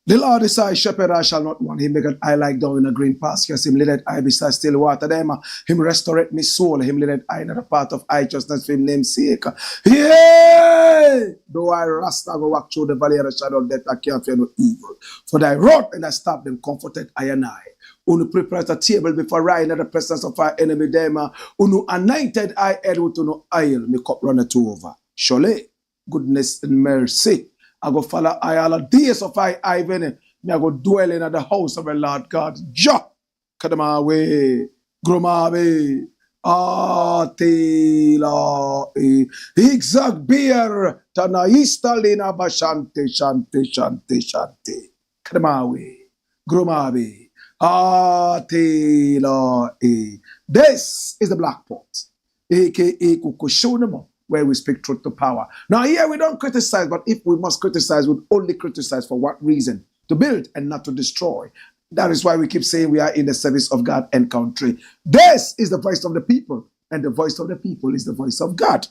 The Lord is I shepherd, I shall not want. Him make an eye like down in a green pasture. Him leadeth I beside still water. Them, him restoreth me soul. Him leadeth I in a path of righteousness for him name's sake. Yea! Though I rasta go walk through the valley of the shadow of death, I can't fear no evil. For thy rod and thy staff them comforted I and I. Unu prepared a table before I in the presence of our enemy them. Unu anointed I head with no oil. Me cup runneth over. Surely, goodness and mercy I go follow I all the days of I me I go dwell in the house of the Lord God. Ja, kadamawe, gromawe, atila, exact beer, tanaista lina bashante, shante, shante, shante, kadamawe, gromawe, atila. This is the Black Pot, AKUFO-ADDO, where we speak truth to power. Now here we don't criticize, but if we must criticize, we'll only criticize for what reason? To build and not to destroy. That is why we keep saying we are in the service of God and country. This is the voice of the people, and the voice of the people is the voice of God.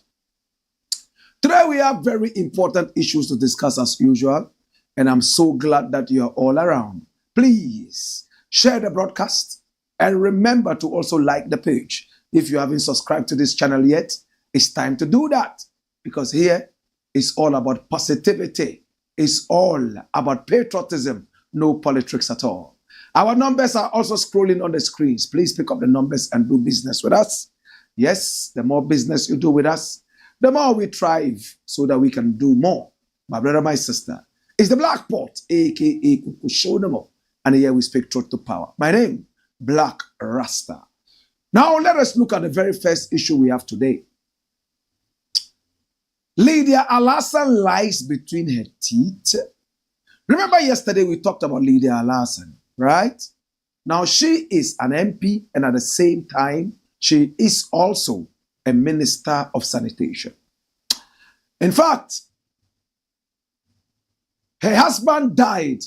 Today we have very important issues to discuss as usual, and I'm so glad that you are all around. Please share the broadcast, and remember to also like the page. If you haven't subscribed to this channel yet, it's time to do that, because here it's all about positivity. It's all about patriotism, no politics at all. Our numbers are also scrolling on the screens. Please pick up the numbers and do business with us. Yes, the more business you do with us, the more we thrive so that we can do more. My brother, my sister, it's the Black Pot, AKUFO-ADDO, and here we speak truth to power. My name, Blakk Rasta. Now let us look at the very first issue we have today. Lydia Alhassan lies between her teeth. Remember yesterday we talked about Lydia Alhassan, right? Now she is an MP, and at the same time, she is also a Minister of Sanitation. In fact, her husband died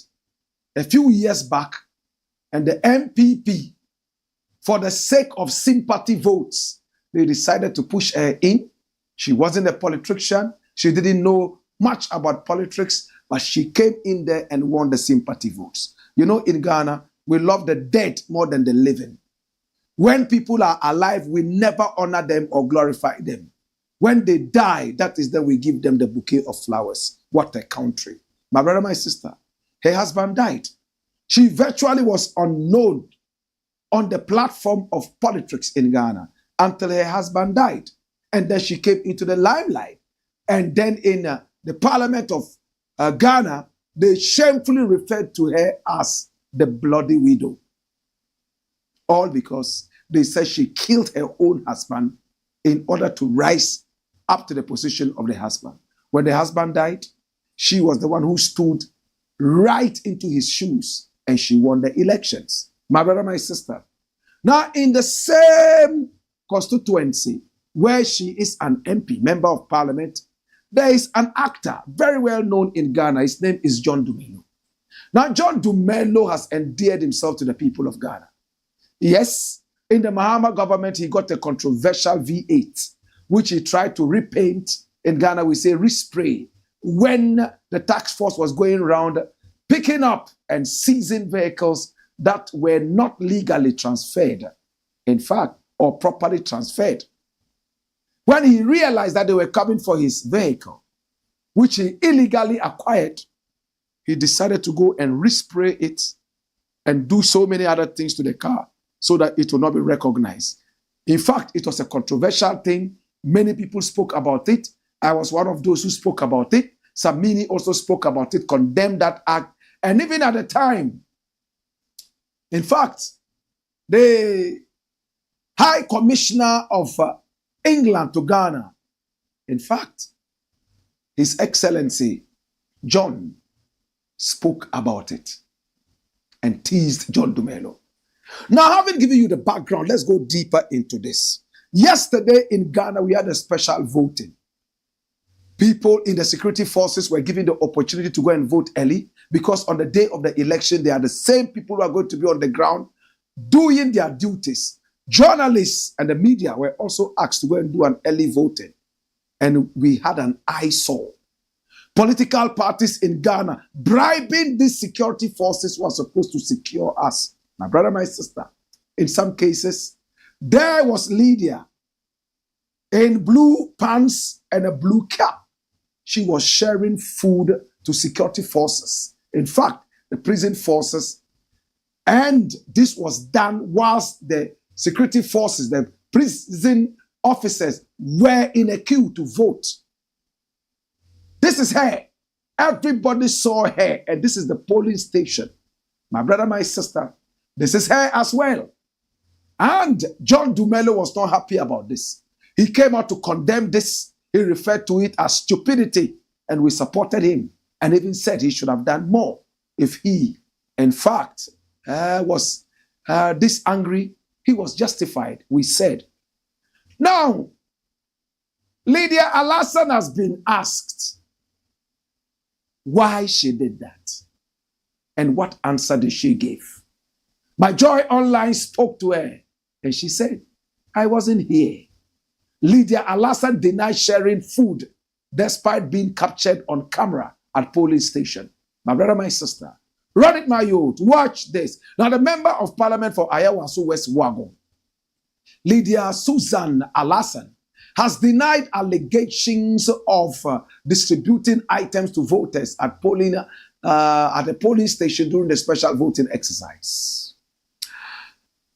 a few years back, and the MPP, for the sake of sympathy votes, they decided to push her in. She wasn't a politician. She didn't know much about politics, but she came in there and won the sympathy votes. You know, in Ghana, we love the dead more than the living. When people are alive, we never honor them or glorify them. When they die, that is then we give them the bouquet of flowers. What a country. My brother, my sister, her husband died. She virtually was unknown on the platform of politics in Ghana until her husband died. And then she came into the limelight. And then in the parliament of Ghana, they shamefully referred to her as the bloody widow. All because they said she killed her own husband in order to rise up to the position of the husband. When the husband died, she was the one who stood right into his shoes, and she won the elections. My brother, my sister. Now, in the same constituency, where she is an MP, member of parliament, there is an actor very well known in Ghana. His name is John Dumelo. Now, John Dumelo has endeared himself to the people of Ghana. Yes, in the Mahama government, he got a controversial V8, which he tried to repaint. In Ghana, we say respray, when the task force was going around picking up and seizing vehicles that were not legally transferred, in fact, or properly transferred. When he realized that they were coming for his vehicle, which he illegally acquired, he decided to go and respray it and do so many other things to the car so that it will not be recognized. In fact, it was a controversial thing. Many people spoke about it. I was one of those who spoke about it. Samini also spoke about it, condemned that act. And even at the time, in fact, the High Commissioner of England to Ghana, in fact, His Excellency John spoke about it and teased John Dumelo. Now, having given you the background, let's go deeper into this. Yesterday in Ghana, we had a special voting. People in the security forces were given the opportunity to go and vote early because on the day of the election, they are the same people who are going to be on the ground doing their duties. Journalists and the media were also asked to go and do an early voting. And we had an eyesore. Political parties in Ghana bribing these security forces who are supposed to secure us. My brother, my sister, in some cases, there was Lydia in blue pants and a blue cap. She was sharing food to security forces. In fact, the prison forces. And this was done whilst the security forces, the prison officers were in a queue to vote. This is her. Everybody saw her. And this is the polling station. My brother, my sister, this is her as well. And John Dumelo was not happy about this. He came out to condemn this. He referred to it as stupidity. And we supported him. And even said he should have done more if he, in fact, was this angry. He was justified, we said. Now, Lydia Alhassan has been asked why she did that. And what answer did she give? My Joy Online spoke to her and she said, I wasn't here. Lydia Alhassan denied sharing food despite being captured on camera at polling station. My brother, my sister, run it, my youth. Watch this. Now, the member of parliament for Ayawaso West Wagon, Lydia Susan Alhassan, has denied allegations of distributing items to voters at the polling station during the special voting exercise.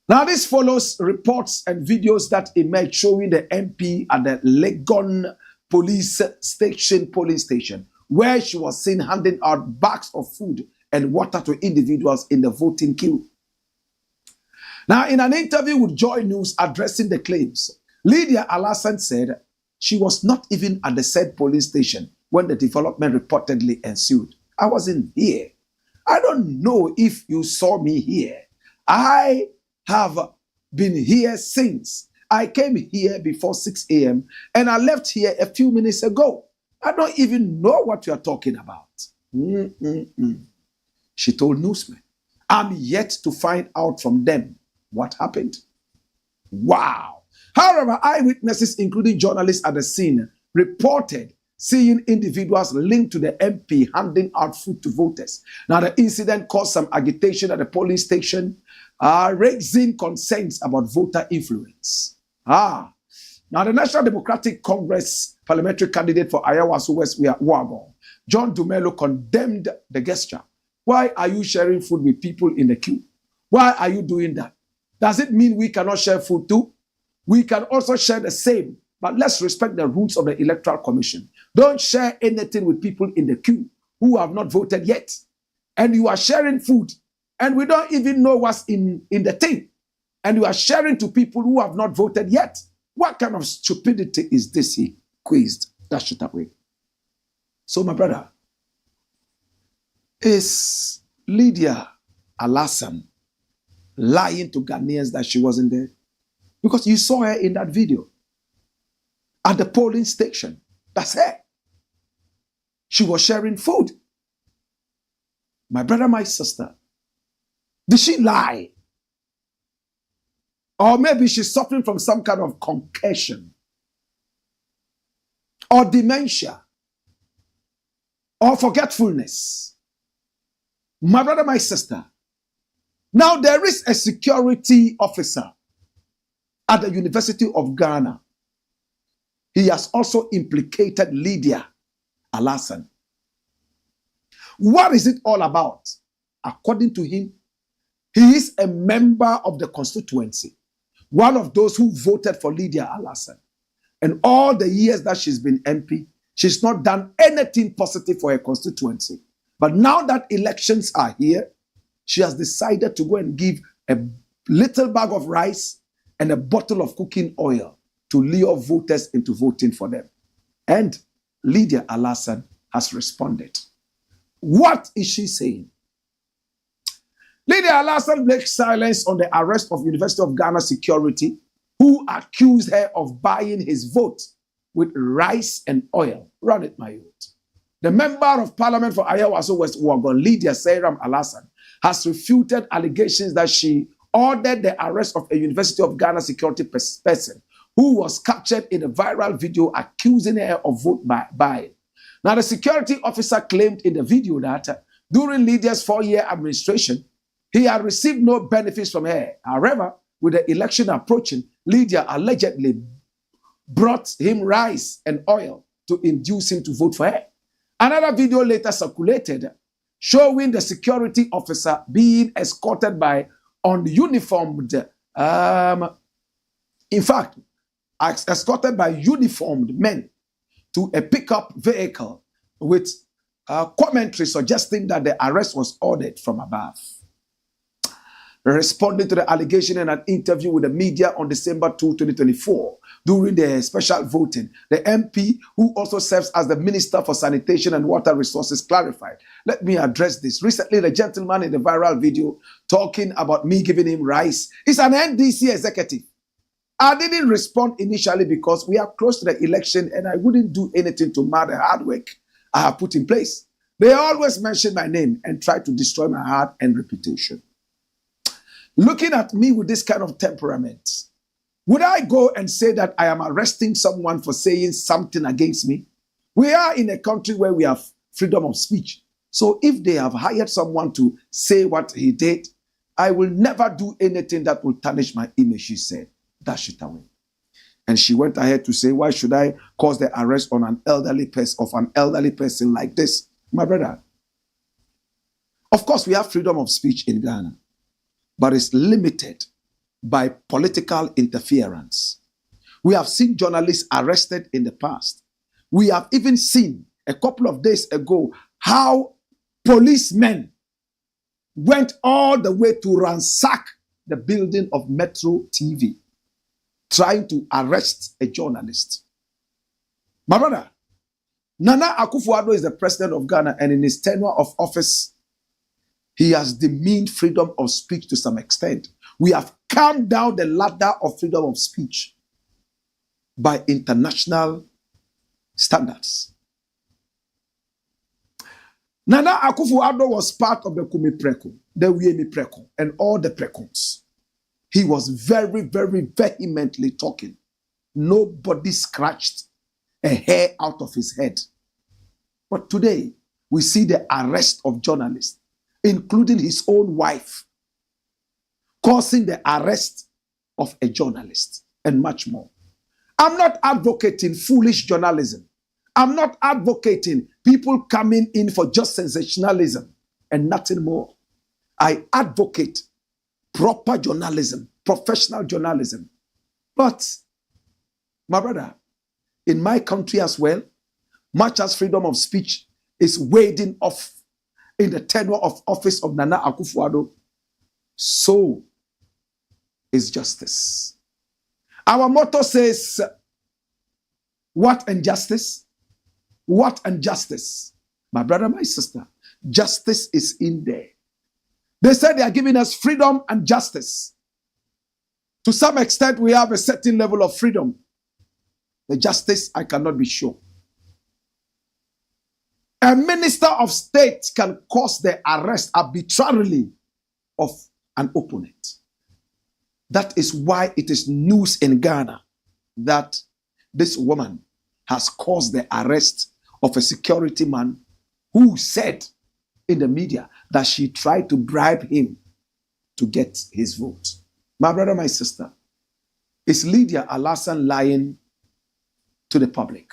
Now, this follows reports and videos that emerged showing the MP at the Legon police polling station, where she was seen handing out bags of food and water to individuals in the voting queue. Now, in an interview with Joy News addressing the claims, Lydia Alhassan said she was not even at the said polling station when the development reportedly ensued. I wasn't here. I don't know if you saw me here. I have been here since. I came here before 6 a.m. and I left here a few minutes ago. I don't even know what you are talking about. She told newsmen, I'm yet to find out from them what happened. Wow. However, eyewitnesses, including journalists at the scene, reported seeing individuals linked to the MP handing out food to voters. Now, the incident caused some agitation at the polling station, raising concerns about voter influence. Now, the National Democratic Congress parliamentary candidate for Ayawaso West Wagon, John Dumelo, condemned the gesture. Why are you sharing food with people in the queue? Why are you doing that? Does it mean we cannot share food too? We can also share the same, but let's respect the rules of the Electoral Commission. Don't share anything with people in the queue who have not voted yet. And you are sharing food, and we don't even know what's in the thing. And you are sharing to people who have not voted yet. What kind of stupidity is this? He quizzed. Dash it away. So, my brother, is Lydia Alhassan lying to Ghanaians that she wasn't there? Because you saw her in that video at the polling station. That's her. She was sharing food. My brother, my sister, did she lie? Or maybe she's suffering from some kind of concussion or dementia or forgetfulness. My brother, my sister, now there is a security officer at the University of Ghana. He has also implicated Lydia Alhassan. What is it all about? According to him, He is a member of the constituency, one of those who voted for Lydia Alhassan. And all the years that she's been MP, she's not done anything positive for her constituency. But now that elections are here, she has decided to go and give a little bag of rice and a bottle of cooking oil to lure voters into voting for them. And Lydia Alhassan has responded. What is she saying? Lydia Alhassan breaks silence on the arrest of University of Ghana security who accused her of buying his vote with rice and oil. Run it, my youth. The member of parliament for Ayawaso West Wagon, Lydia Alhassan, has refuted allegations that she ordered the arrest of a University of Ghana security person who was captured in a viral video accusing her of vote buying. Now, the security officer claimed in the video that during Lydia's 4-year administration, he had received no benefits from her. However, with the election approaching, Lydia allegedly brought him rice and oil to induce him to vote for her. Another video later circulated showing the security officer being escorted by escorted by uniformed men to a pickup vehicle with commentary suggesting that the arrest was ordered from above. Responding to the allegation in an interview with the media on December 2, 2024, during the special voting, the MP, who also serves as the Minister for Sanitation and Water Resources, clarified. Let me address this. Recently, the gentleman in the viral video talking about me giving him rice is an NDC executive. I didn't respond initially because we are close to the election and I wouldn't do anything to mar the hard work I have put in place. They always mention my name and try to destroy my heart and reputation. Looking at me with this kind of temperament, would I go and say that I am arresting someone for saying something against me? We are in a country where we have freedom of speech. So if they have hired someone to say what he did, I will never do anything that will tarnish my image, she said. Dash it away. And she went ahead to say, why should I cause the arrest on an elderly person like this? My brother, of course we have freedom of speech in Ghana, but it's limited by political interference. We have seen journalists arrested in the past. We have even seen a couple of days ago how policemen went all the way to ransack the building of Metro TV, trying to arrest a journalist. My brother, Nana Akufo-ADDO is the president of Ghana, and in his tenure of office, he has demeaned freedom of speech to some extent. We have come down the ladder of freedom of speech by international standards. Nana Akufo-ADDO was part of the Kumi Preko, the Wiemi Preko, and all the Prekons. He was very, very vehemently talking. Nobody scratched a hair out of his head. But today, we see the arrest of journalists, including his own wife, causing the arrest of a journalist, and much more. I'm not advocating foolish journalism. I'm not advocating people coming in for just sensationalism and nothing more. I advocate proper journalism, professional journalism. But, my brother, in my country as well, much as freedom of speech is wading off in the tenure of office of Nana Akufo-ADDO, so is justice. Our motto says, what injustice? What injustice? My brother, my sister, justice is in there. They said they are giving us freedom and justice. To some extent, we have a certain level of freedom. The justice, I cannot be sure. A minister of state can cause the arrest arbitrarily of an opponent. That is why it is news in Ghana that this woman has caused the arrest of a security man who said in the media that she tried to bribe him to get his vote. My brother, my sister, is Lydia Alhassan lying to the public?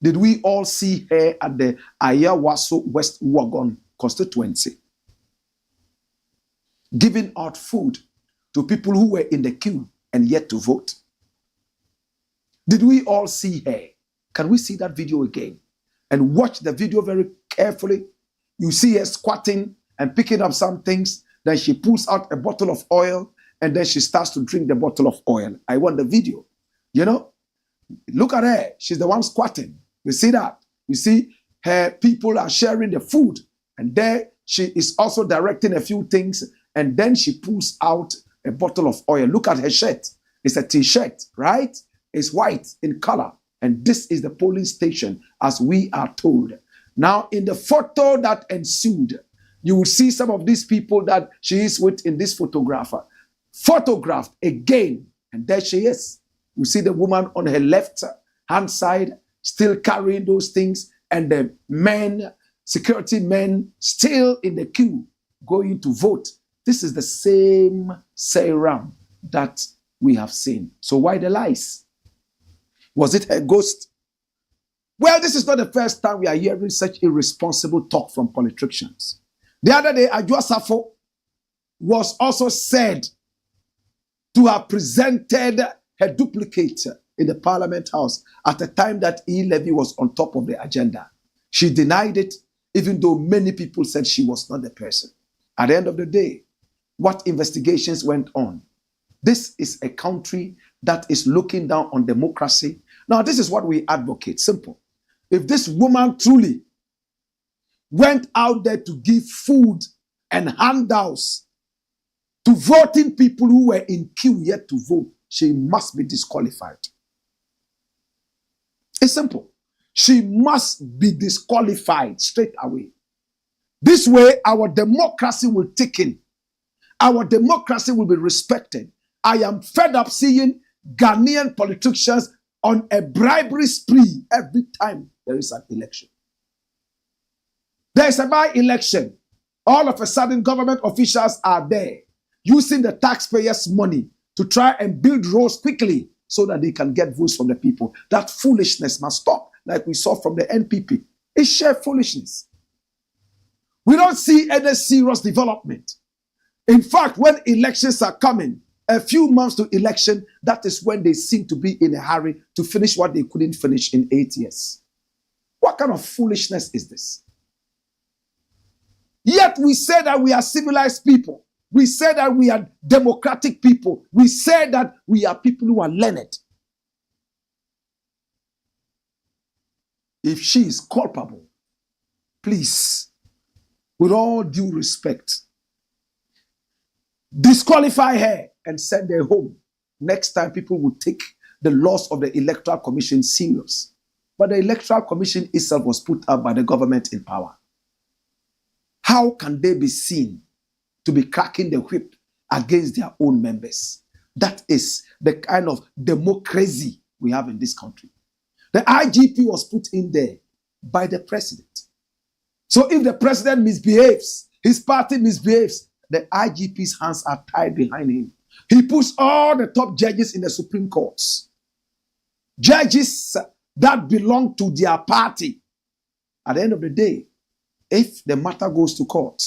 Did we all see her at the Ayawaso West Wagon constituency? giving out food to people who were in the queue and yet to vote? Did we all see her? Can we see that video again? And watch the video very carefully. You see her squatting and picking up some things. Then she pulls out a bottle of oil and then she starts to drink the bottle of oil. I want the video. You know, look at her. She's the one squatting. You see that? You see her people are sharing the food. And there she is also directing a few things. And then she pulls out a bottle of oil. Look at her shirt. It's a t-shirt, right? It's white in color. And this is the polling station as we are told. Now, in the photo that ensued, you will see some of these people that she is with in this photographer. Photographed again. And there she is. You see the woman on her left hand side still carrying those things. And the men, security men, still in the queue going to vote. This is the same serum that we have seen. So why the lies? Was it a ghost? Well, this is not the first time we are hearing such irresponsible talk from politicians. The other day, Adwoa Safo was also said to have presented her duplicate in the Parliament House at the time that e-levy was on top of the agenda. She denied it, even though many people said she was not the person. At the end of the day, what investigations went on? This is a country that is looking down on democracy. Now, this is what we advocate. Simple. If this woman truly went out there to give food and handouts to voting people who were in queue yet to vote, she must be disqualified. It's simple. She must be disqualified straight away. This way, our democracy will thicken. Our democracy will be respected. I am fed up seeing Ghanaian politicians on a bribery spree every time there is an election. There is a by-election. All of a sudden, government officials are there using the taxpayers' money to try and build roads quickly so that they can get votes from the people. That foolishness must stop, like we saw from the NPP. It's sheer foolishness. We don't see any serious development. In fact, when elections are coming, a few months to election, that is when they seem to be in a hurry to finish what they couldn't finish in 8 years. What kind of foolishness is this? Yet we say that we are civilized people. We say that we are democratic people. We say that we are people who are learned. If she is culpable, please, with all due respect, disqualify her and send her home. Next time, people will take the laws of the Electoral Commission serious. But the Electoral Commission itself was put up by the government in power. How can they be seen to be cracking the whip against their own members? That is the kind of democracy we have in this country. The IGP was put in there by the president. So if the president misbehaves, his party misbehaves, the IGP's hands are tied behind him. He puts all the top judges in the Supreme Courts. Judges that belong to their party. At the end of the day, if the matter goes to court,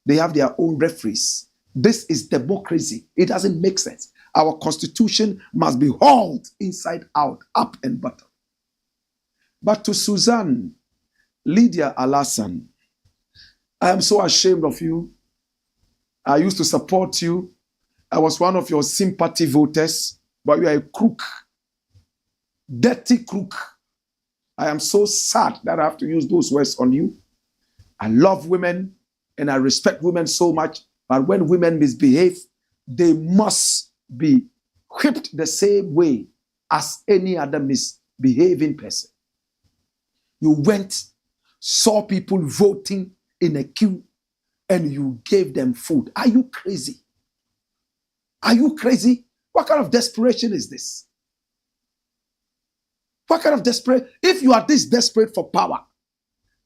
they have their own referees. This is democracy. It doesn't make sense. Our constitution must be hauled inside out, up and bottom. But to Suzanne, Lydia Alhassan, I am so ashamed of you. I used to support you. I was one of your sympathy voters, but you are a crook. Dirty crook. I am so sad that I have to use those words on you. I love women and I respect women so much, but when women misbehave, they must be whipped the same way as any other misbehaving person. You went, saw people voting in a queue, and you gave them food. Are you crazy? Are you crazy? What kind of desperation is this? What kind of desperate? If you are this desperate for power,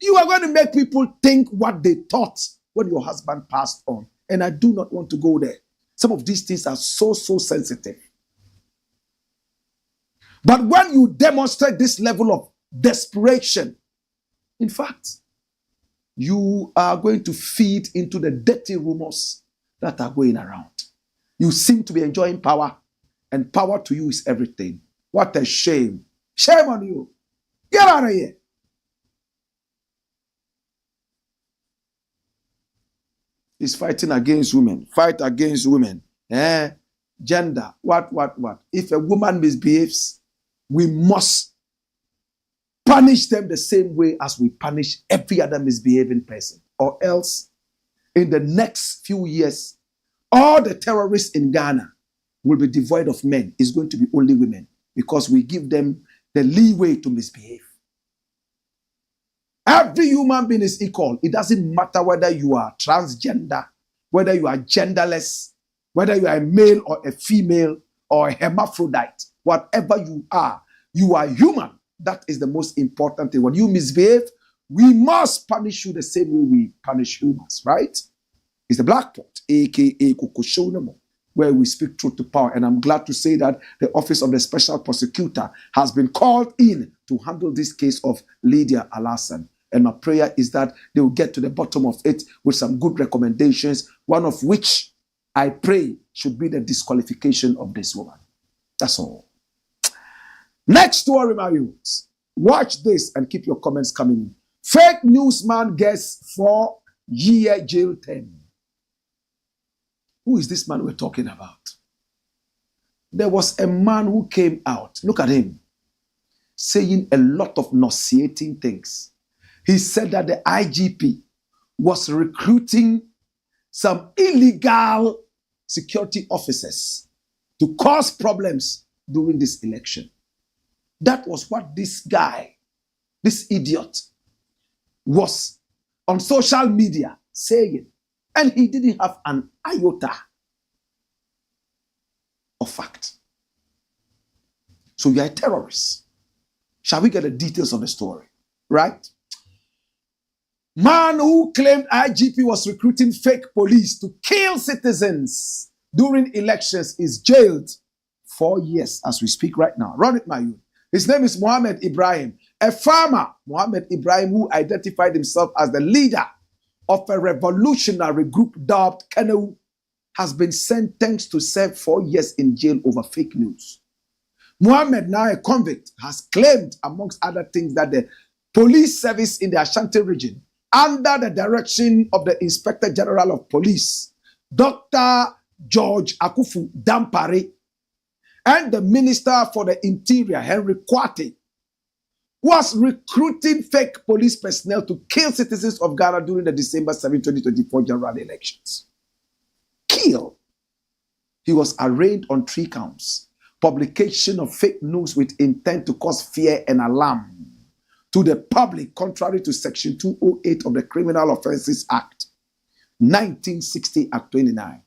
you are going to make people think what they thought when your husband passed on. And I do not want to go there. Some of these things are so sensitive. But when you demonstrate this level of desperation, in fact, you are going to feed into the dirty rumors that are going around. You seem to be enjoying power, and power to you is everything. What a shame. Shame on you. Get out of here. He's fighting against women. Fight against women. Gender. What? If a woman misbehaves, we must punish them the same way as we punish every other misbehaving person. Or else, in the next few years, all the terrorists in Ghana will be devoid of men. It's going to be only women because we give them the leeway to misbehave. Every human being is equal. It doesn't matter whether you are transgender, whether you are genderless, whether you are a male or a female or a hermaphrodite. Whatever you are human. That is the most important thing. When you misbehave, we must punish you the same way we punish humans, right? It's the Black Pot, aka Kokoshonomo, where we speak truth to power. And I'm glad to say that the Office of the Special Prosecutor has been called in to handle this case of Lydia Alhassan. And my prayer is that they will get to the bottom of it with some good recommendations, one of which I pray should be the disqualification of this woman. That's all. Next story, my youths. Watch this and keep your comments coming in. Fake newsman gets 4-year jail term. Who is this man we're talking about? There was a man who came out, look at him, saying a lot of nauseating things. He said that the IGP was recruiting some illegal security officers to cause problems during this election. That was what this guy, this idiot, was on social media saying. And he didn't have an iota of fact. So you are a terrorist. Shall we get the details of the story? Right? Man who claimed IGP was recruiting fake police to kill citizens during elections is jailed 4 years as we speak right now. Run it, my youth. His name is Mohammed Ibrahim, a farmer, Mohammed Ibrahim, who identified himself as the leader of a revolutionary group dubbed KWEKU, has been sentenced to serve 4 years in jail over fake news. Mohammed, now a convict, has claimed, amongst other things, that the police service in the Ashanti region, under the direction of the Inspector General of Police, Dr. George AKUFO-ADDO, and the Minister for the Interior, Henry KWAKYE, was recruiting fake police personnel to kill citizens of Ghana during the December 7, 2024 general elections. Kill. He was arraigned on 3 counts. Publication of fake news with intent to cause fear and alarm to the public, contrary to Section 208 of the Criminal Offences Act, 1960 Act 29.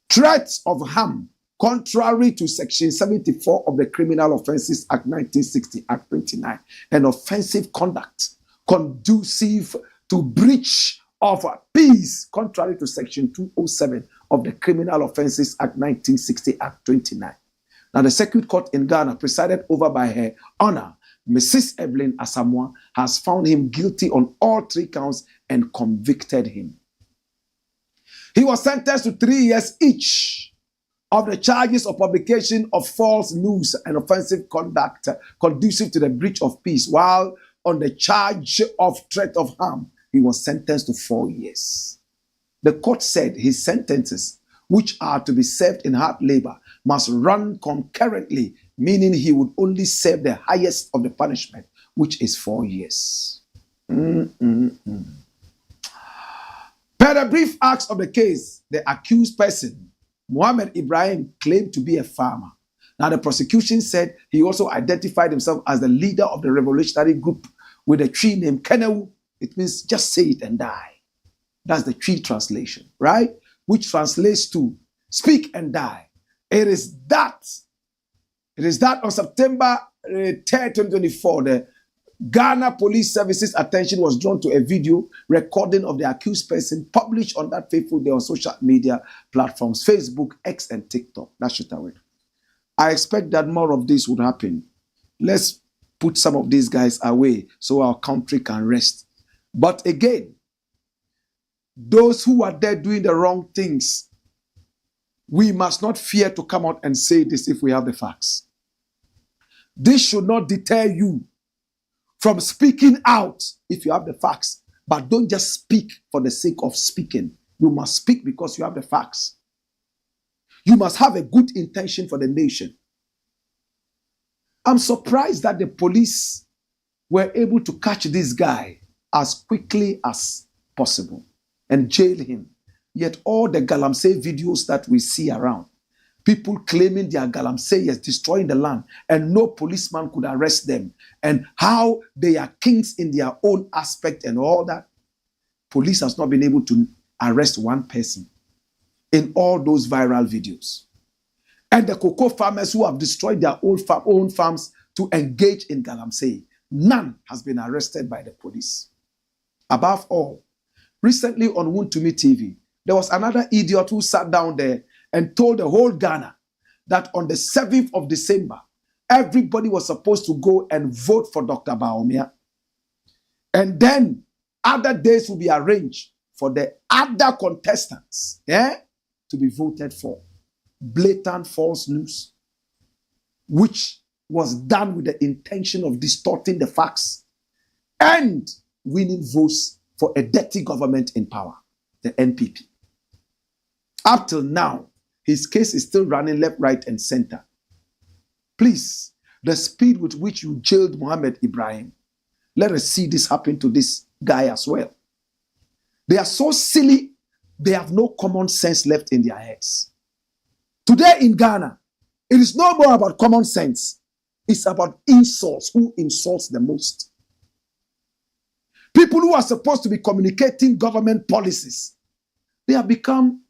Threats of harm, contrary to Section 74 of the Criminal Offences Act 1960, Act 29, and offensive conduct conducive to breach of peace, contrary to Section 207 of the Criminal Offences Act 1960, Act 29. Now, the Circuit Court in Ghana, presided over by Her Honor, Mrs. Evelyn Asamoah, has found him guilty on all 3 counts and convicted him. He was sentenced to 3 years each of the charges of publication of false news and offensive conduct conducive to the breach of peace, while on the charge of threat of harm, he was sentenced to 4 years. The court said his sentences, which are to be served in hard labor, must run concurrently, meaning he would only serve the highest of the punishment, which is 4 years. Per the brief acts of the case, the accused person, Mohammed Ibrahim, claimed to be a farmer. Now, the prosecution said he also identified himself as the leader of the revolutionary group with a tree named KWEKU. It means just say it and die. That's the tree translation, right? Which translates to speak and die. It is that on September 3rd, 2024, the Ghana Police Service's attention was drawn to a video recording of the accused person published on that fateful day on social media platforms, Facebook, X, and TikTok. That's it away. I expect that more of this would happen. Let's put some of these guys away so our country can rest. But again, those who are there doing the wrong things We must not fear to come out and say this if we have the facts. This should not deter you from speaking out if you have the facts. But don't just speak for the sake of speaking. You must speak because you have the facts. You must have a good intention for the nation. I'm surprised that the police were able to catch this guy as quickly as possible and jail him. Yet all the galamsey videos that we see around, people claiming they are galamseyers, destroying the land, and no policeman could arrest them, and how they are kings in their own aspect and all that, police has not been able to arrest one person in all those viral videos. And the cocoa farmers who have destroyed their own farms to engage in galamsey, none has been arrested by the police. Above all, recently on Wontumi TV, there was another idiot who sat down there and told the whole Ghana that on the 7th of December, everybody was supposed to go and vote for Dr. BAWUMIA. And then other days will be arranged for the other contestants to be voted for. Blatant false news, which was done with the intention of distorting the facts and winning votes for a dirty government in power, the NPP. Up till now, his case is still running left, right, and center. Please, the speed with which you jailed Mohammed Ibrahim, let us see this happen to this guy as well. They are so silly, they have no common sense left in their heads. Today in Ghana, it is no more about common sense. It's about insults. Who insults the most? People who are supposed to be communicating government policies, they have become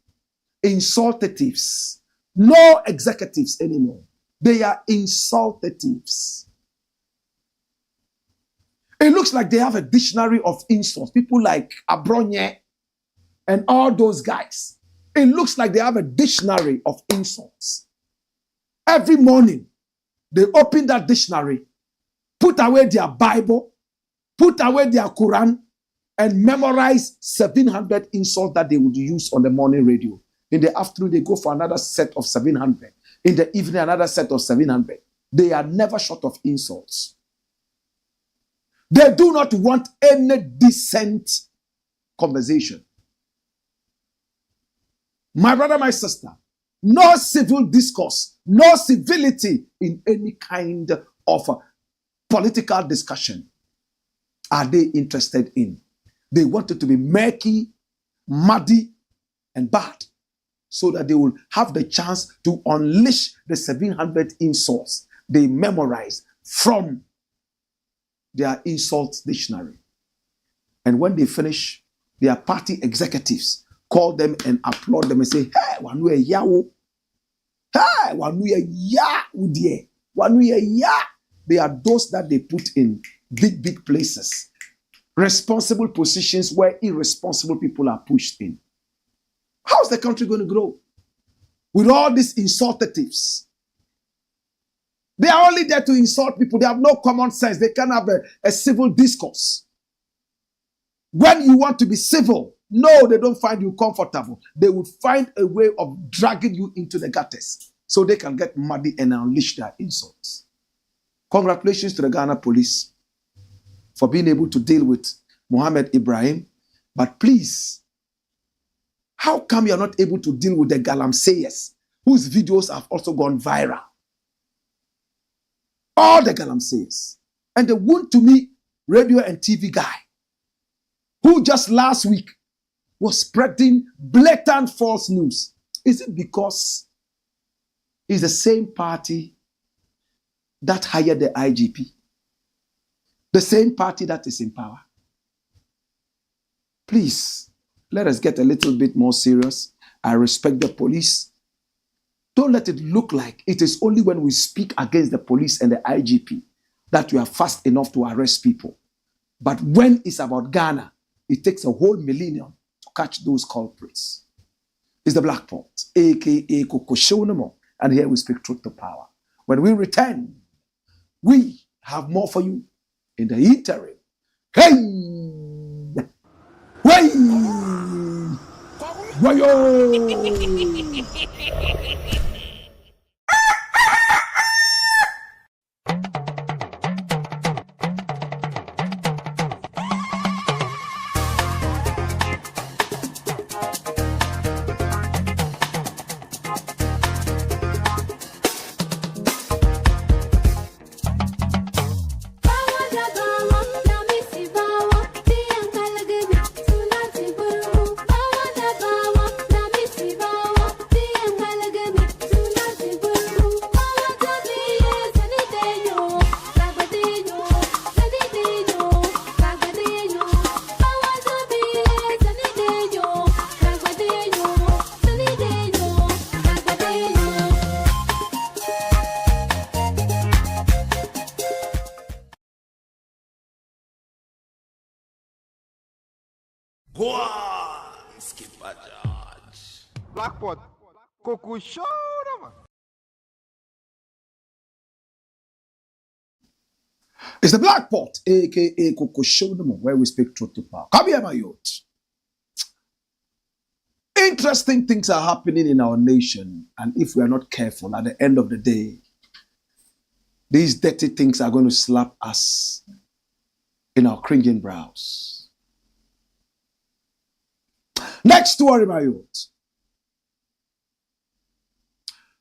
insultatives. No executives anymore. They are insultatives. It looks like they have a dictionary of insults. People like Abronye and all those guys. It looks like they have a dictionary of insults. Every morning, they open that dictionary, put away their Bible, put away their Quran, and memorize 700 insults that they would use on the morning radio. In the afternoon, they go for another set of 700. In the evening, another set of 700. They are never short of insults. They do not want any decent conversation. My brother, my sister, no civil discourse, no civility in any kind of political discussion are they interested in. They want it to be murky, muddy, and bad, so that they will have the chance to unleash the 700 insults they memorize from their insult dictionary. And when they finish, their party executives call them and applaud them and say, hey, wanuye yawo. Hey, wanuye ya udie. Wanuye ya. They are those that they put in big places. Responsible positions where irresponsible people are pushed in. How's the country going to grow? With all these insultatives. They are only there to insult people. They have no common sense. They can't have a civil discourse. When you want to be civil, no, they don't find you comfortable. They would find a way of dragging you into the gutters so they can get muddy and unleash their insults. Congratulations to the Ghana police for being able to deal with Mohammed Ibrahim. But please, how come you're not able to deal with the galamseyers whose videos have also gone viral? All the galamseyers. And the Wontumi radio and TV guy who just last week was spreading blatant false news. Is it because it's the same party that hired the IGP? The same party that is in power? Please, let us get a little bit more serious. I respect the police. Don't let it look like it is only when we speak against the police and the IGP that we are fast enough to arrest people. But when it's about Ghana, it takes a whole millennium to catch those culprits. It's the Black Pot, aka Kokoshonomo, and here we speak truth to power. When we return, we have more for you in the interim. Hey! Hey! Wayo! Blakk Coco show, man. It's the Black Pot, aka AKUFO-ADDO, where we speak truth to power. Come here, my youth. Interesting things are happening in our nation, and if we are not careful, at the end of the day, these dirty things are going to slap us in our cringing brows. Next story, my youth.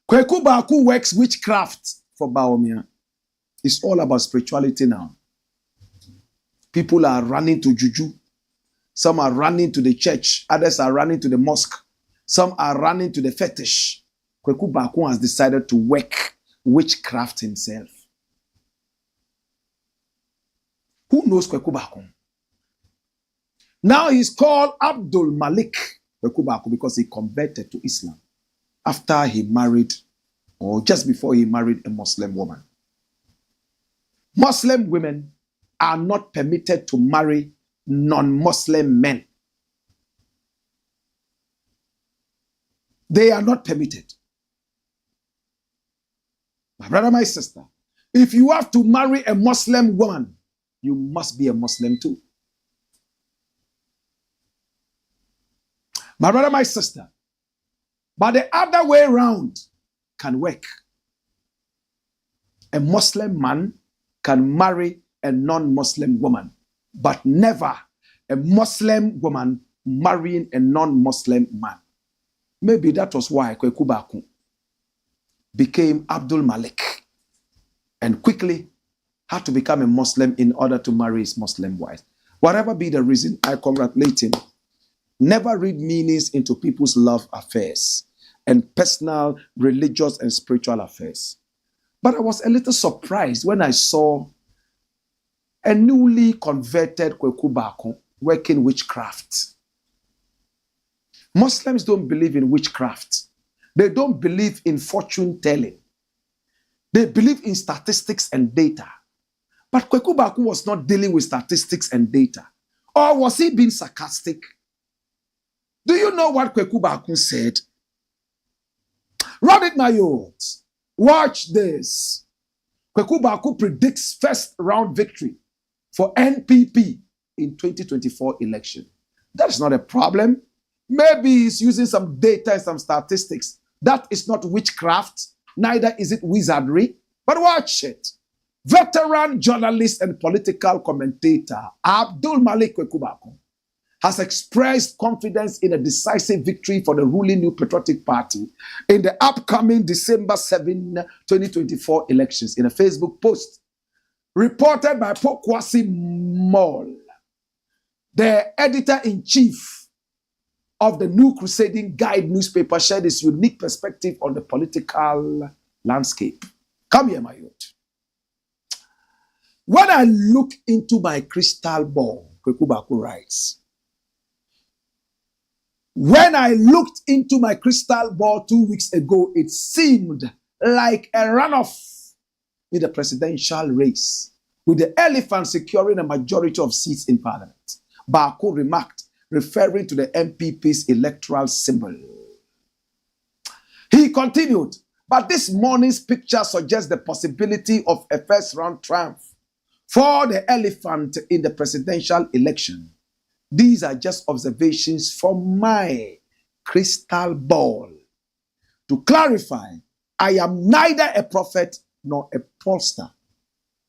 KWEKU works witchcraft for BAWUMIA. It's all about spirituality now. People are running to juju. Some are running to the church. Others are running to the mosque. Some are running to the fetish. KWEKU has decided to work witchcraft himself. Who knows KWEKU? Now he's called Abdul Malik KWEKU because he converted to Islam after he married, or just before he married, a Muslim woman. Muslim women are not permitted to marry non-Muslim men. They are not permitted. My brother, my sister, if you have to marry a Muslim woman, you must be a Muslim too. My brother, my sister, but the other way around can work. A Muslim man can marry a non-Muslim woman, but never a Muslim woman marrying a non-Muslim man. Maybe that was why KWEKU became Abdul Malik and quickly had to become a Muslim in order to marry his Muslim wife. Whatever be the reason, I congratulate him. Never read meanings into people's love affairs and personal, religious, and spiritual affairs. But I was a little surprised when I saw a newly converted KWEKU working witchcraft. Muslims don't believe in witchcraft. They don't believe in fortune telling. They believe in statistics and data. But KWEKU was not dealing with statistics and data. Or was he being sarcastic? Do you know what KWEKU said? Run it, my youth. Watch this. KWEKU predicts first round victory for NPP in 2024 election. That's not a problem. Maybe he's using some data and some statistics. That is not witchcraft. Neither is it wizardry. But watch it. Veteran journalist and political commentator Abdul Malik KWEKU has expressed confidence in a decisive victory for the ruling New Patriotic Party in the upcoming December 7, 2024 elections in a Facebook post reported by Pokwasi Mall, the editor-in-chief of the New Crusading Guide newspaper, shared his unique perspective on the political landscape. Come here, my youth. When I look into my crystal ball, KWEKU writes, when I looked into my crystal ball 2 weeks ago, it seemed like a runoff in the presidential race, with the elephant securing a majority of seats in parliament. BAAKO remarked, referring to the MPP's electoral symbol. He continued, but this morning's picture suggests the possibility of a first-round triumph for the elephant in the presidential election. These are just observations from my crystal ball. To clarify, I am neither a prophet nor a pastor.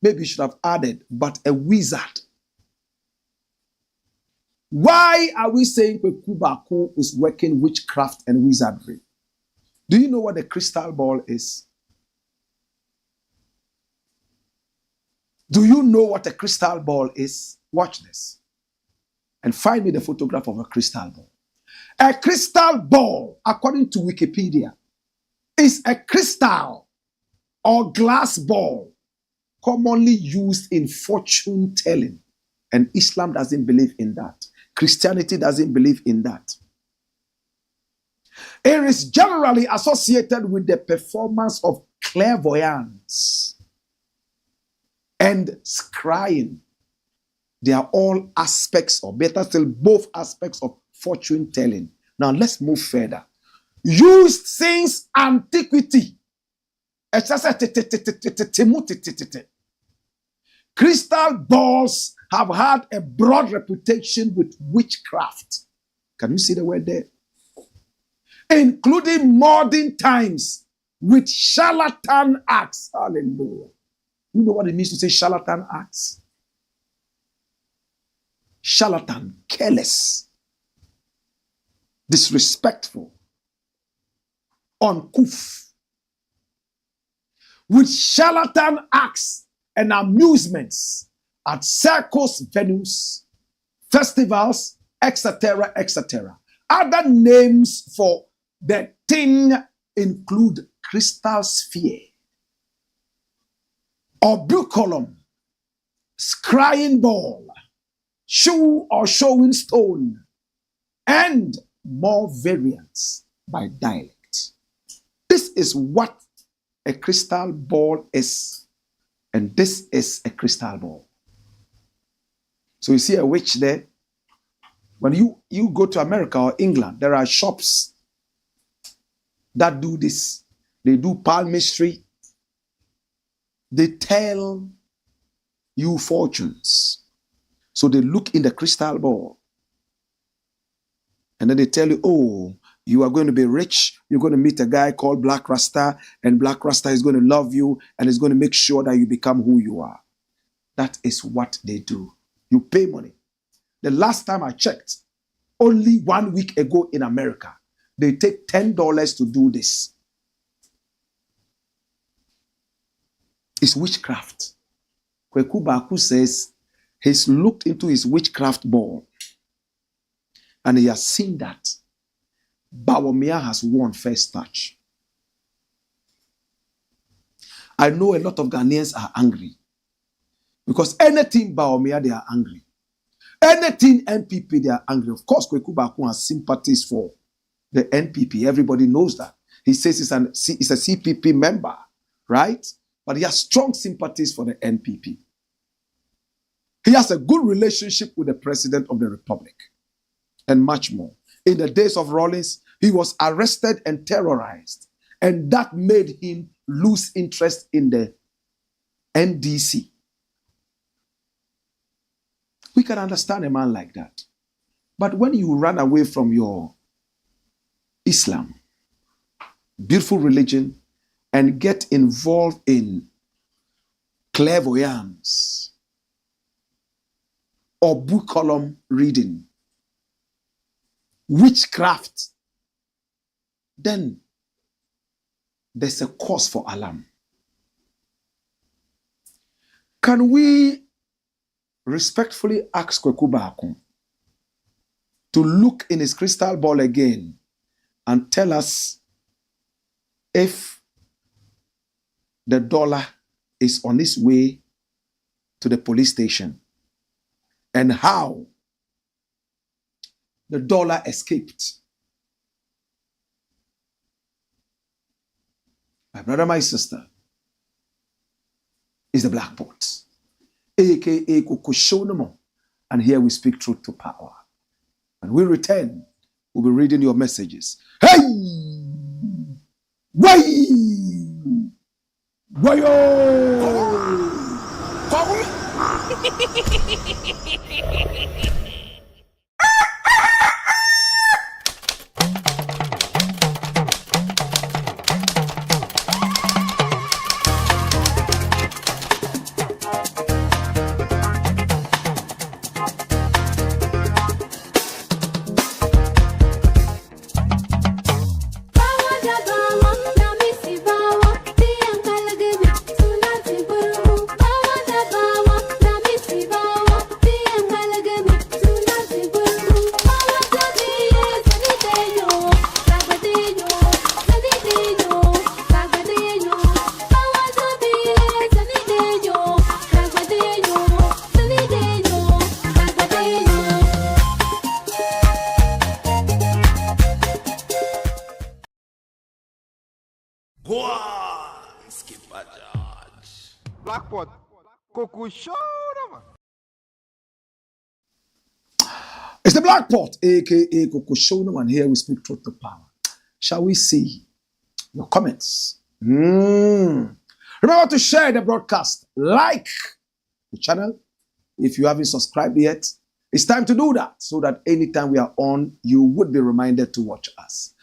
Maybe you should have added, but a wizard. Why are we saying BAAKO is working witchcraft and wizardry? Do you know what a crystal ball is? Do you know what a crystal ball is? Watch this. And find me the photograph of a crystal ball. A crystal ball, according to Wikipedia, is a crystal or glass ball commonly used in fortune telling. And Islam doesn't believe in that. Christianity doesn't believe in that. It is generally associated with the performance of clairvoyance and scrying. They are all aspects, or better still, both aspects of fortune telling. Now let's move further. Used since antiquity. Crystal balls have had a broad reputation with witchcraft. Can you see the word there? Including modern times with charlatan acts. Hallelujah. You know what it means to say charlatan acts? Charlatan, careless, disrespectful, uncouth. With charlatan acts and amusements at circus venues, festivals, etc., etc. Other names for the thing include crystal sphere, orbulculum, scrying ball, shoe or showing stone, and more variants by dialect. This is what a crystal ball is, and this is a crystal ball. So you see a witch there. When you go to America or England, there are shops that do this. They do palmistry. They tell you fortunes. So they look in the crystal ball. And then they tell you, oh, you are going to be rich. You're going to meet a guy called Blakk RASTA, and Blakk RASTA is going to love you and is going to make sure that you become who you are. That is what they do. You pay money. The last time I checked, only 1 week ago in America, they take $10 to do this. It's witchcraft. BAAKO says he's looked into his witchcraft ball and he has seen that BAWUMIA has won first touch. I know a lot of Ghanaians are angry because anything BAWUMIA, they are angry. Anything NPP, they are angry. Of course, BAAKO has sympathies for the NPP. Everybody knows that. He says he's a CPP member, right? But he has strong sympathies for the NPP. He has a good relationship with the President of the Republic and much more. In the days of Rawlings, he was arrested and terrorized, and that made him lose interest in the NDC. We can understand a man like that. But when you run away from your Islam, beautiful religion, and get involved in clairvoyance or book column reading, witchcraft, then there's a cause for alarm. Can we respectfully ask BAAKO to look in his crystal ball again and tell us if the dollar is on its way to the police station and how the dollar escaped? My brother, my sister, is the Black Pot, aka Kukushonomo, and here we speak truth to power. When we return, we'll be reading your messages. Hey! Way! Wayo! Blackpot. Coco show them. It's the Black Pot, aka Coco Show, and here we speak truth to power. Shall we see your comments? Remember to share the broadcast, like the channel. If you haven't subscribed yet, it's time to do that so that anytime we are on, you would be reminded to watch us.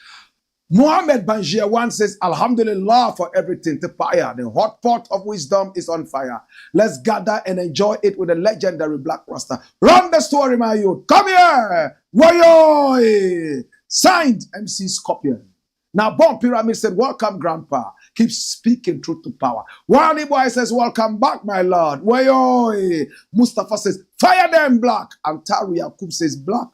Mohammed Banjia one says, Alhamdulillah for everything to fire. The hot pot of wisdom is on fire. Let's gather and enjoy it with the legendary Black Rasta. Run the story, my youth. Come here. Wayo. Signed, MC Scorpion. Now, Bomb Pyramid said, welcome, Grandpa. Keep speaking truth to power. Wally Boy says, welcome back, my lord. Wayo. Mustafa says, fire them, Black. And Taru Yakub says, Black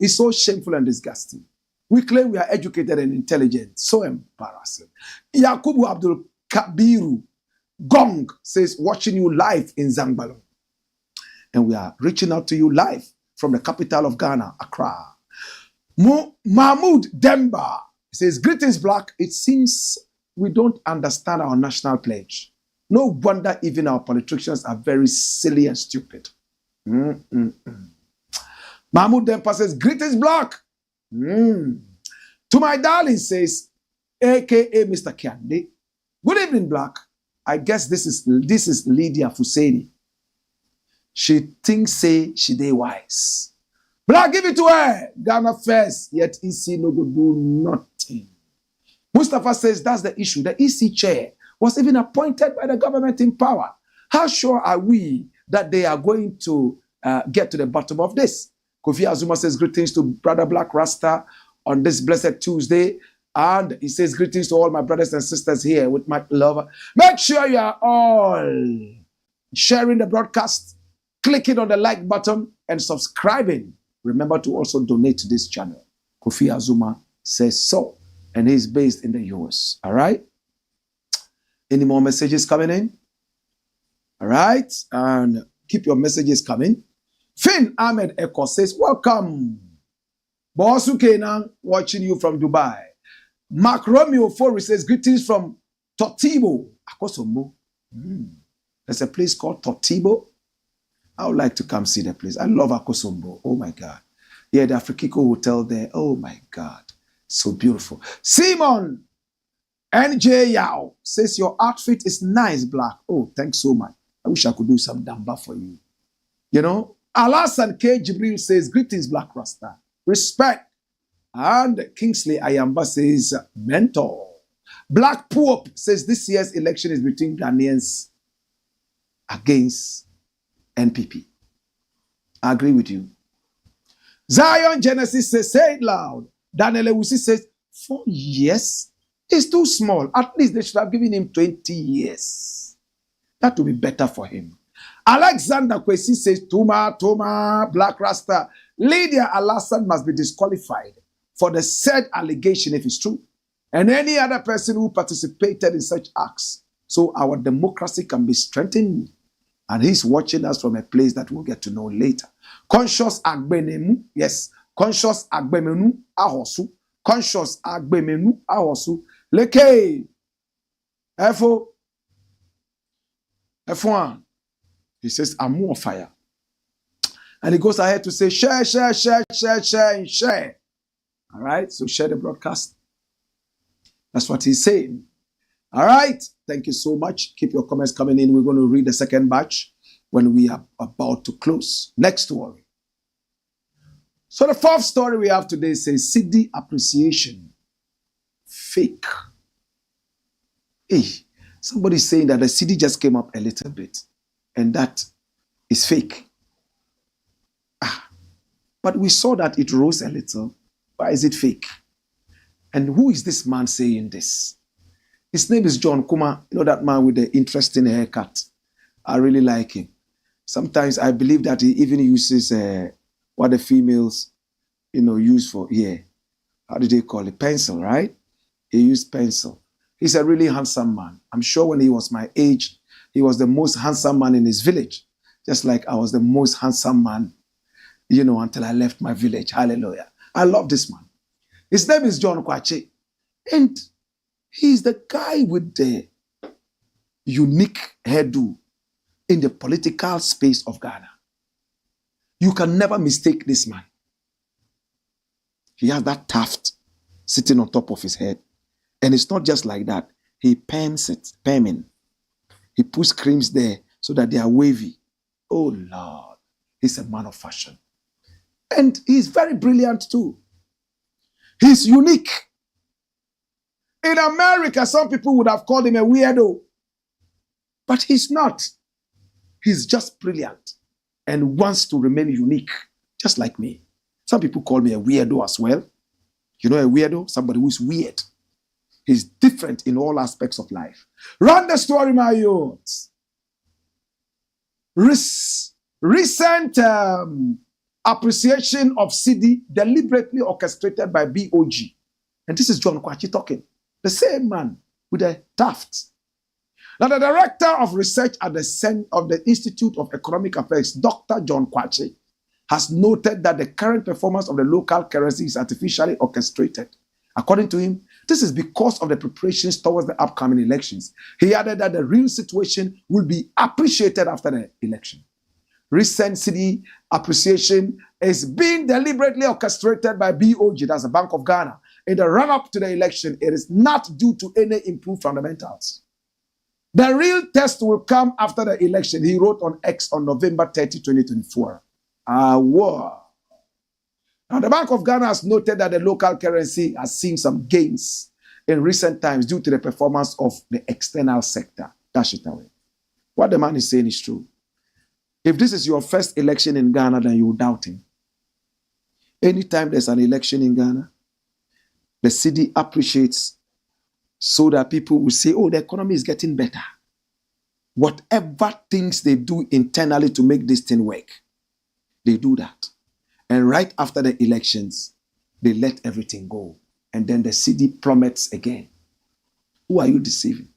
is so shameful and disgusting. We claim we are educated and intelligent. So embarrassing. Yakubu Abdul Kabiru Gong says, watching you live in Zangbalo. And we are reaching out to you live from the capital of Ghana, Accra. Mahmoud Demba says, greetings, Black. It seems we don't understand our national pledge. No wonder even our politicians are very silly and stupid. Mahmoud Demba says, greetings, Black. To my darling says, aka Mr. Candy. Good evening, Black. I guess this is Lydia Alhassan. She thinks say she dey wise. Black, give it to her. Ghana first, yet EC no go do nothing. Mustafa says that's the issue. The EC chair was even appointed by the government in power. How sure are we that they are going to get to the bottom of this? Kofi Azuma says greetings to Brother Black Rasta on this blessed Tuesday. And he says greetings to all my brothers and sisters here with my love. Make sure you are all sharing the broadcast, clicking on the like button and subscribing. Remember to also donate to this channel. Kofi Azuma says so. And he's based in the US. All right? Any more messages coming in? All right? And keep your messages coming. Finn Ahmed Eko says, welcome. Bosu Kenan, watching you from Dubai. Mark Romeo Fori says, greetings from Totibo. Akosombo. There's a place called Totibo. I would like to come see the place. I love Akosombo. Oh my God. Yeah, the Afrikiko Hotel there. Oh my God. So beautiful. Simon NJ Yao says, your outfit is nice, Black. Oh, thanks so much. I wish I could do some damba for you. You know? Alhassan K. Jibril says, greetings, Black Rasta. Respect. And Kingsley Ayamba says, mentor. Black Pope says, this year's election is between Ghanaians against NPP. I agree with you. Zion Genesis says, say it loud. Daniel Ewusi says, 4 years is too small. At least they should have given him 20 years. That would be better for him. Alexander Kwesi says, Tuma, Black Rasta. Lydia Alhassan must be disqualified for the said allegation if it's true. And any other person who participated in such acts. So our democracy can be strengthened. And he's watching us from a place that we'll get to know later. Conscious Agbenemu, yes. Conscious Agbemenu Ahosu. Conscious Agbemenu Ahosu. Leke. F1. He says, I'm more fire. And he goes ahead to say, share, share, share, share, share, and share. All right? So share the broadcast. That's what he's saying. All right? Thank you so much. Keep your comments coming in. We're going to read the second batch when we are about to close. Next story. So the fourth story we have today says, CEDI appreciation. Fake. Hey, somebody's saying that the CEDI just came up a little bit. And that is fake. But we saw that it rose a little. Why is it fake? And who is this man saying this? His name is John Kuma. You know that man with the interesting haircut. I really like him. Sometimes I believe that he even uses what the females, use for, how do they call it? Pencil, right? He used pencil. He's a really handsome man. I'm sure when he was my age, he was the most handsome man in his village. Just like I was the most handsome man, until I left my village. Hallelujah. I love this man. His name is John KWAKYE. And he's the guy with the unique hairdo. in the political space of Ghana. You can never mistake this man. He has that tuft sitting on top of his head. And it's not just like that. He perms it, perming. He puts creams there so that they are wavy. Oh Lord, he's a man of fashion. And he's very brilliant too. He's unique. In America, some people would have called him a weirdo. But he's not. He's just brilliant and wants to remain unique, just like me. Some people call me a weirdo as well. You know a weirdo? Somebody who is weird. He's different in all aspects of life. Run the story, my youths. Recent appreciation of CEDI deliberately orchestrated by BOG. And this is John KWAKYE talking. The same man with a tuft. Now, the director of research at the Institute of Economic Affairs, Dr. John KWAKYE, has noted that the current performance of the local currency is artificially orchestrated. According to him, this is because of the preparations towards the upcoming elections. He added that the real situation will be appreciated after the election. Recent CEDI appreciation is being deliberately orchestrated by BOG, that's the Bank of Ghana. In the run-up to the election, it is not due to any improved fundamentals. The real test will come after the election, he wrote on X on November 30, 2024. Wow. Now, the Bank of Ghana has noted that the local currency has seen some gains in recent times due to the performance of the external sector. Dash it away. What the man is saying is true. If this is your first election in Ghana, then you will doubt him. Anytime there's an election in Ghana, the CEDI appreciates so that people will say, oh, the economy is getting better. Whatever things they do internally to make this thing work, they do that. And right after the elections, they let everything go. And then the CEDI plummets again. Who are you deceiving?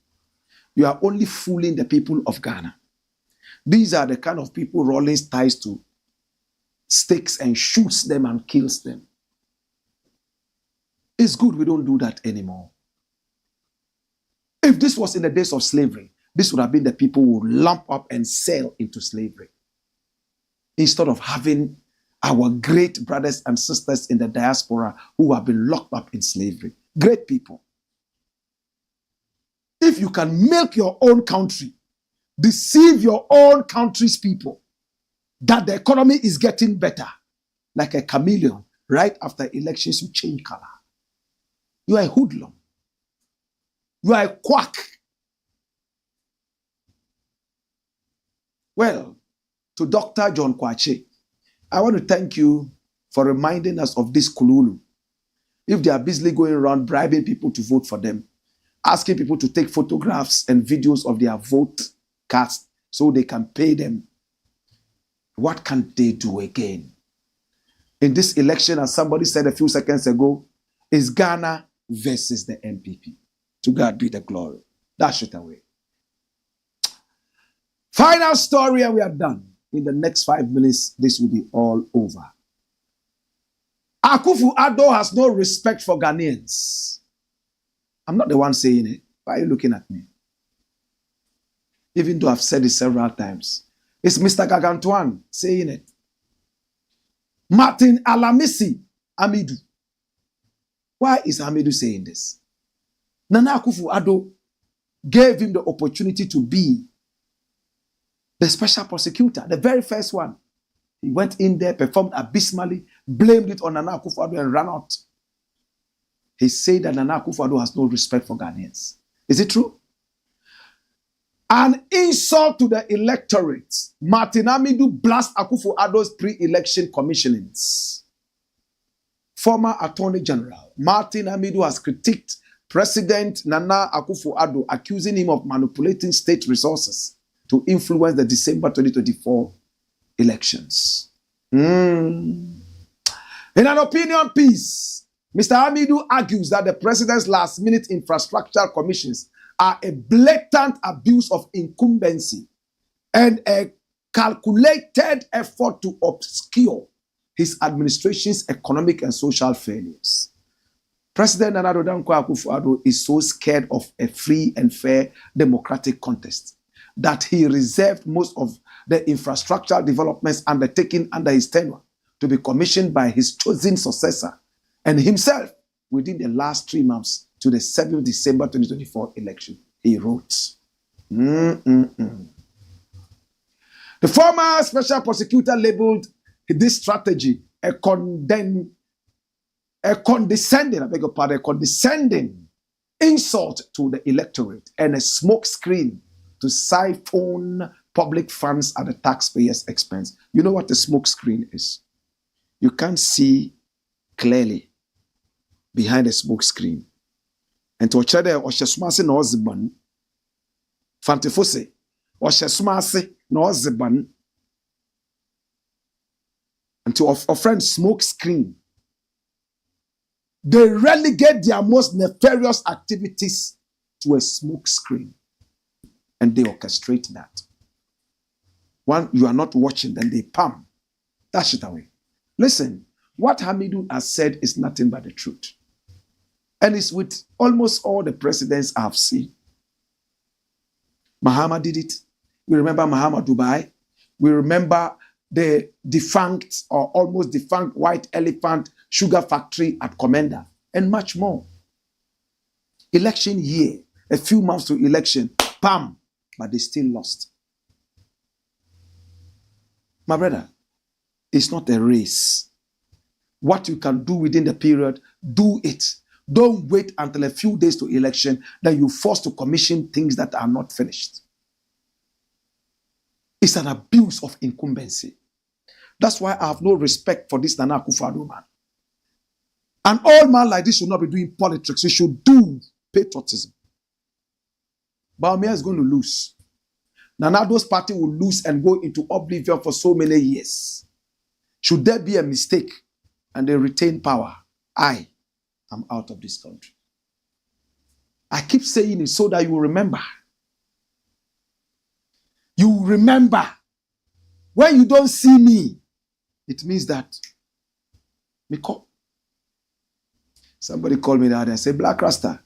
You are only fooling the people of Ghana. These are the kind of people rolling ties to stakes and shoots them and kills them. It's good we don't do that anymore. If this was in the days of slavery, this would have been the people who would lump up and sell into slavery. Instead of having our great brothers and sisters in the diaspora who have been locked up in slavery. Great people. If you can milk your own country, deceive your own country's people, that the economy is getting better, like a chameleon, right after elections you change color. You are a hoodlum. You are a quack. Well, to Dr. John KWAKYE, I want to thank you for reminding us of this kululu. If they are busily going around bribing people to vote for them, asking people to take photographs and videos of their vote cast so they can pay them, what can they do again? In this election, as somebody said a few seconds ago, is Ghana versus the MPP. To God be the glory. Dash it away. Final story and we are done. In the next 5 minutes, this will be all over. AKUFO-ADDO has no respect for Ghanaians. I'm not the one saying it. Why are you looking at me? Even though I've said it several times. It's Mr. Gargantuan saying it. Martin Alamisi AMIDU. Why is AMIDU saying this? Nana AKUFO-ADDO gave him the opportunity to be the special prosecutor, the very first one. He went in there, performed abysmally, blamed it on Nana AKUFO-ADDO and ran out. He said that Nana AKUFO-ADDO has no respect for Ghanaians. Is it true? An insult to the electorate. Martin AMIDU blasts AKUFO-ADDO's pre-election commissionings. Former Attorney General Martin AMIDU has critiqued President Nana AKUFO-ADDO, accusing him of manipulating state resources to influence the December 2024 elections. In an opinion piece, Mr. AMIDU argues that the president's last-minute infrastructure commissions are a blatant abuse of incumbency and a calculated effort to obscure his administration's economic and social failures. President Nana AKUFO-ADDO is so scared of a free and fair democratic contest that he reserved most of the infrastructural developments undertaken under his tenure to be commissioned by his chosen successor and himself within the last 3 months to the 7th December 2024 election. He wrote. The former special prosecutor labeled this strategy a condescending insult to the electorate and a smokescreen to siphon public funds at the taxpayers' expense. You know what a smokescreen is? You can't see clearly behind a smokescreen. And to ochre there, oshesumase na oziban. Fantefose, oshesumase na oziban. And to a friend smokescreen. They relegate their most nefarious activities to a smokescreen. And they orchestrate that. When you are not watching, then they palm. Dash it away. Listen, what AMIDU has said is nothing but the truth. And it's with almost all the presidents I have seen. Mahama did it. We remember Mahama Dubai. We remember the defunct or almost defunct White Elephant sugar factory at Commander, and much more. Election year, a few months to election, bam, but they still lost. My brother, it's not a race. What you can do within the period, do it. Don't wait until a few days to election, then you're forced to commission things that are not finished. It's an abuse of incumbency. That's why I have no respect for this Nana AKUFO-ADDO man. An old man like this should not be doing politics. He should do patriotism. BAWUMIA is going to lose. Nana ADDO's party will lose and go into oblivion for so many years. Should there be a mistake and they retain power, I am out of this country. I keep saying it so that you will remember. You will remember. When you don't see me, it means that me call. Somebody called me the other day and said, Blakk Rasta,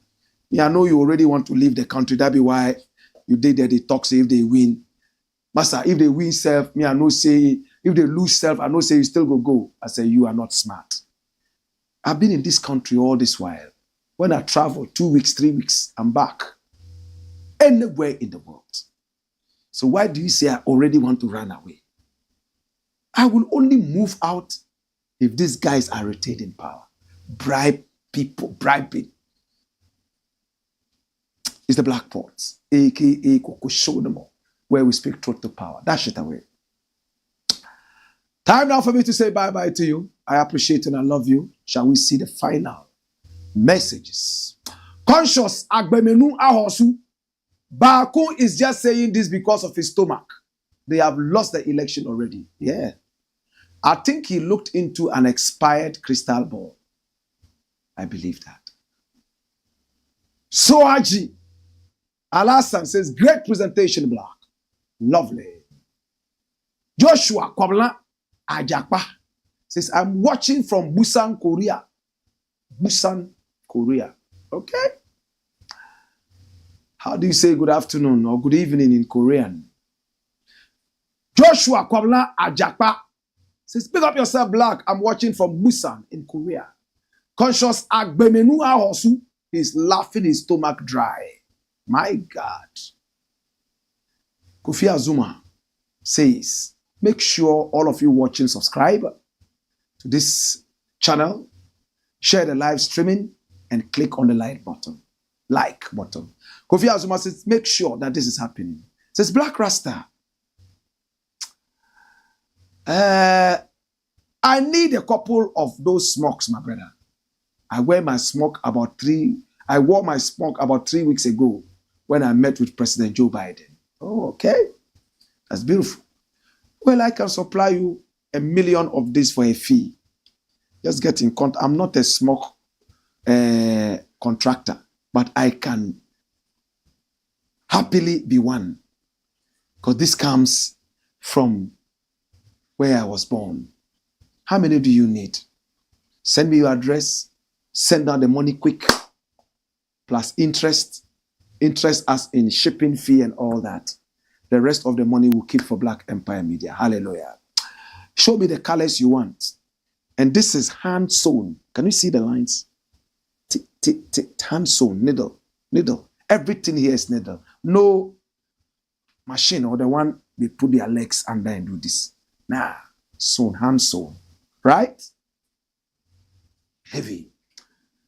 me, I know you already want to leave the country. That be why you did that they talk, say if they win. Master, if they win self, me, I know say, if they lose self, I know say you still go. I say, you are not smart. I've been in this country all this while. When I travel 2 weeks, 3 weeks, I'm back. Anywhere in the world. So why do you say I already want to run away? I will only move out if these guys are retained in power. Bribe people, bribing. It's the Black Ports, aka KWEKU, where we speak truth to power. Dash it away. Time now for me to say bye-bye to you. I appreciate and I love you. Shall we see the final messages? Conscious Agbemenu Ahosu. BAAKO is just saying this because of his stomach. They have lost the election already. Yeah. I think he looked into an expired crystal ball. I believe that. Lydia Alhassan says, great presentation, Blakk. Lovely. Joshua Kwabla Ajakpa says, I'm watching from Busan, Korea. Busan, Korea. Okay. How do you say good afternoon or good evening in Korean? Joshua Kwabla Ajakpa says, pick up yourself, Blakk. I'm watching from Busan in Korea. Conscious Agbemenu Ahosu is laughing his stomach dry. My God. Kofi Azuma says, make sure all of you watching subscribe to this channel, share the live streaming, and click on the like button. Kofi Azuma says, make sure that this is happening. Says, Blakk Rasta, I need a couple of those smokes, my brother. I wore my smoke about 3 weeks ago when I met with President Joe Biden. Oh, okay. That's beautiful. Well, I can supply you 1 million of this for a fee. Just get in contact. I'm not a smoke contractor, but I can happily be one. Because this comes from where I was born. How many do you need? Send me your address. Send out the money quick. Plus interest. Interest as in shipping fee and all that. The rest of the money we'll keep for Black Empire Media. Hallelujah. Show me the colors you want. And this is hand sewn. Can you see the lines? Hand sewn, needle. Everything here is needle. No machine or the one they put their legs under and do this. Nah, sewn, hand sewn. Right? Heavy.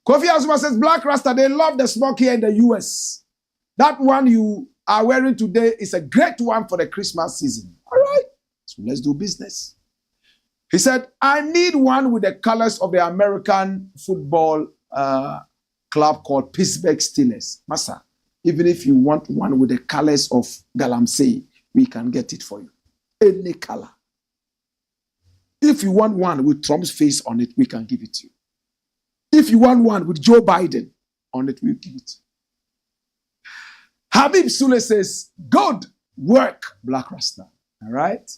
Kofi Azuma says, Black Rasta, they love the smoke here in the US. That one you are wearing today is a great one for the Christmas season. All right? So let's do business. He said, I need one with the colors of the American football club called Pittsburgh Steelers. Massa, even if you want one with the colors of Galamsey, we can get it for you. Any color. If you want one with Trump's face on it, we can give it to you. If you want one with Joe Biden on it, we'll give it to you. Habib Sule says, good work, Black Rasta. All right?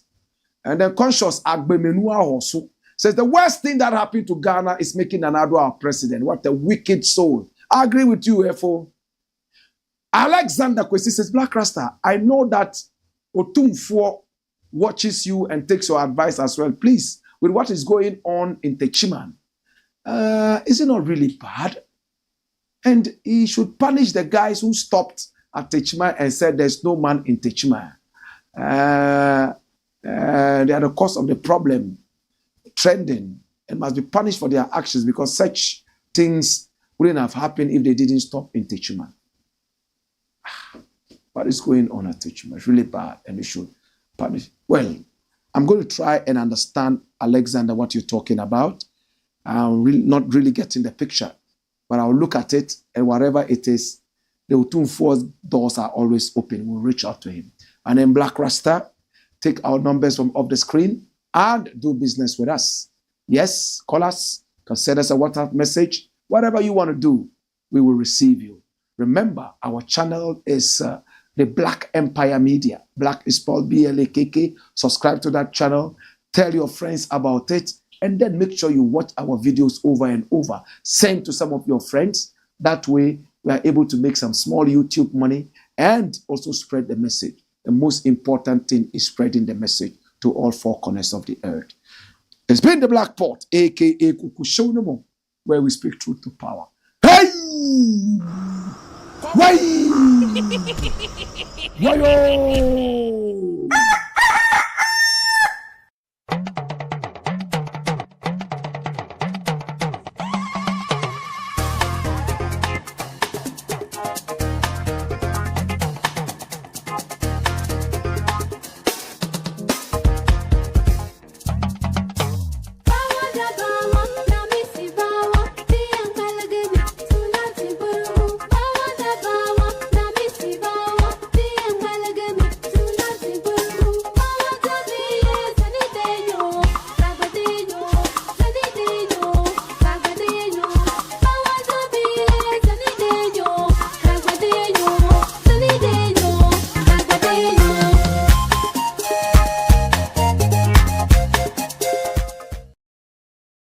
And then Conscious Agbemenua also says, the worst thing that happened to Ghana is making Nana-Addo our president. What a wicked soul. I agree with you, Efo. Alexander Kwesi says, Black Rasta, I know that Otumfuo watches you and takes your advice as well. Please, with what is going on in Techiman, is it not really bad? And he should punish the guys who stopped at Techiman and said there's no man in Techiman. They are the cause of the problem, trending, and must be punished for their actions because such things wouldn't have happened if they didn't stop in Techiman. What is going on at Techiman? It's really bad, and we should punish. Well, I'm going to try and understand, Alexander, what you're talking about. I'm really not really getting the picture, but I'll look at it, and whatever it is, the Otumfuo's doors are always open. We'll reach out to him. And then Black Rasta, take our numbers from off the screen and do business with us. Yes, call us, can send us a WhatsApp message. Whatever you want to do, we will receive you. Remember, our channel is the Black Empire Media. Black is spelled B-L-A-K-K. Subscribe to that channel. Tell your friends about it. And then make sure you watch our videos over and over. Send to some of your friends. That way, we are able to make some small YouTube money and also spread the message. The most important thing is spreading the message to all four corners of the earth. It's been the Black Pot, a.k.a. Kuku Show No More, where we speak truth to power. Hey! Why? Why?